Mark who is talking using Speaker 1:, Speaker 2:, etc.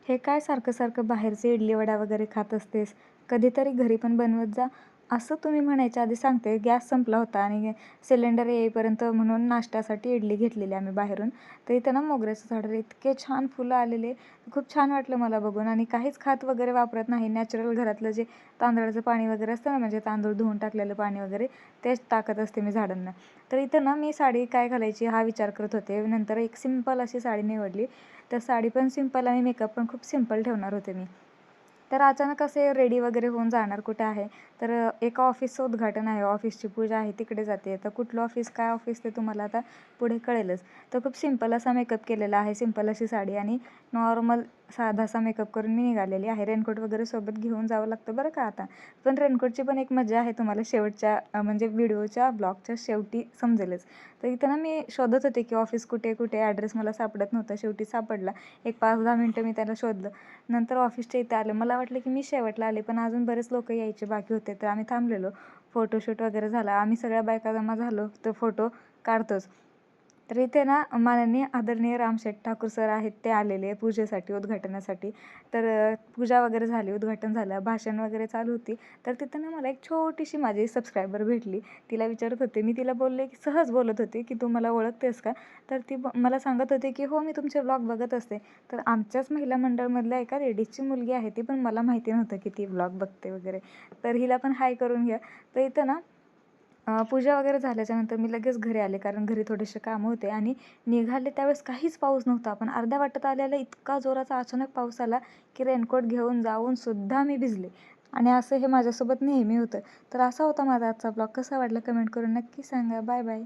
Speaker 1: हे काय सारखं-सारखं बाहेरचे इडली वडा वगैरे खात असतेस? कधीतरी घरी पण बनवत जा. असं तुम्ही म्हणायच्या आधी सांगते, गॅस संपला होता आणि सिलेंडर येईपर्यंत म्हणून नाश्त्यासाठी इडली घेतलेली आम्ही बाहेरून. तर इथं ना मोगऱ्याचं झाड आहे. इतके छान फुलं आलेले. खूप छान वाटलं मला बघून आणि काहीच खत वगैरे वापरत नाही. नॅचरल घरातलं जे तांदळाचं पाणी वगैरे असतं ना, म्हणजे तांदूळ धुवून टाकलेलं पाणी वगैरे तेच टाकत असते मी झाडांना. तर इथं ना मी साडी काय घालायची हा विचार करत होते. नंतर एक सिंपल अशी साडी निवडली. तर साडी पण सिंपल आणि मेकअप पण खूप सिंपल ठेवणार होते मी. तर अचानक असे रेडी वगैरे होऊन जाणार कुठे आहे, तर एका ऑफिसचं उद्घाटन आहे, ऑफिसची पूजा आहे, तिकडे जाते. तर कुठलं ऑफिस, काय ऑफिस ते तुम्हाला आता पुढे कळेलच. तर खूप सिंपल असा मेकअप केलेला आहे, सिंपल अशी साडी आणि नॉर्मल साधासा मेकअप करून मी निघालेली आहे. रेनकोट वगैरे सोबत घेऊन जावं लागतं बरं का आता. पण रेनकोटची पण एक मजा आहे, तुम्हाला शेवटच्या म्हणजे व्हिडिओच्या ब्लॉगच्या शेवटी समजेलच. तर इथं ना मी शोधत होते की ऑफिस कुठे कुठे, ॲड्रेस मला सापडत नव्हता. शेवटी सापडला. एक 5-10 मिनटं मी त्याला शोधलं. नंतर ऑफिसच्या इथे आलं. मला वाटलं की मी शेवटला आले, पण अजून बरेच लोकं यायचे बाकी होते. तर आम्ही थांबलेलो. फोटोशूट वगैरे झाला. आम्ही सगळ्या बायका जमा झालो. तर फोटो काढतोच. तर इथे ना माननीय आदरणीय रामशेठ ठाकूर सर आहेत, ते आलेले पूजेसाठी, उद्घाटनासाठी. तर पूजा वगैरे झाली, उद्घाटन झालं, भाषण वगैरे चालू होती. तर तिथं ना मला एक छोटीशी माझी सबस्क्रायबर भेटली. तिला विचारत होते, मी तिला बोलले, की सहज बोलत होते, की "तू मला ओळखतेस का?" तर ती मला सांगत होती, की "हो, मी तुमचे व्लॉग बघत असते." तर आमच्याच महिला मंडळमधल्या एका लेडीजची मुलगी आहे ती, पण मला माहिती नव्हतं की ती व्लॉग बघते वगैरे. तर हिला पण हाय करून घ्या. तर इथं ना पूजा वगैरे झाल्याच्यानंतर मी लगेच घरी आले, कारण घरी थोडेसे कामं होते आणि निघाले त्यावेळेस काहीच पाऊस नव्हता. पण अर्ध्या वाटेत आलेला इतका जोराचा अचानक पाऊस आला, की रेनकोट घेऊन जाऊन सुद्धा मी भिजले आणि असं हे माझ्यासोबत नेहमी होतं. तर असा होता माझा आजचा ब्लॉग. कसा वाटला कमेंट करून नक्की सांगा. Bye bye.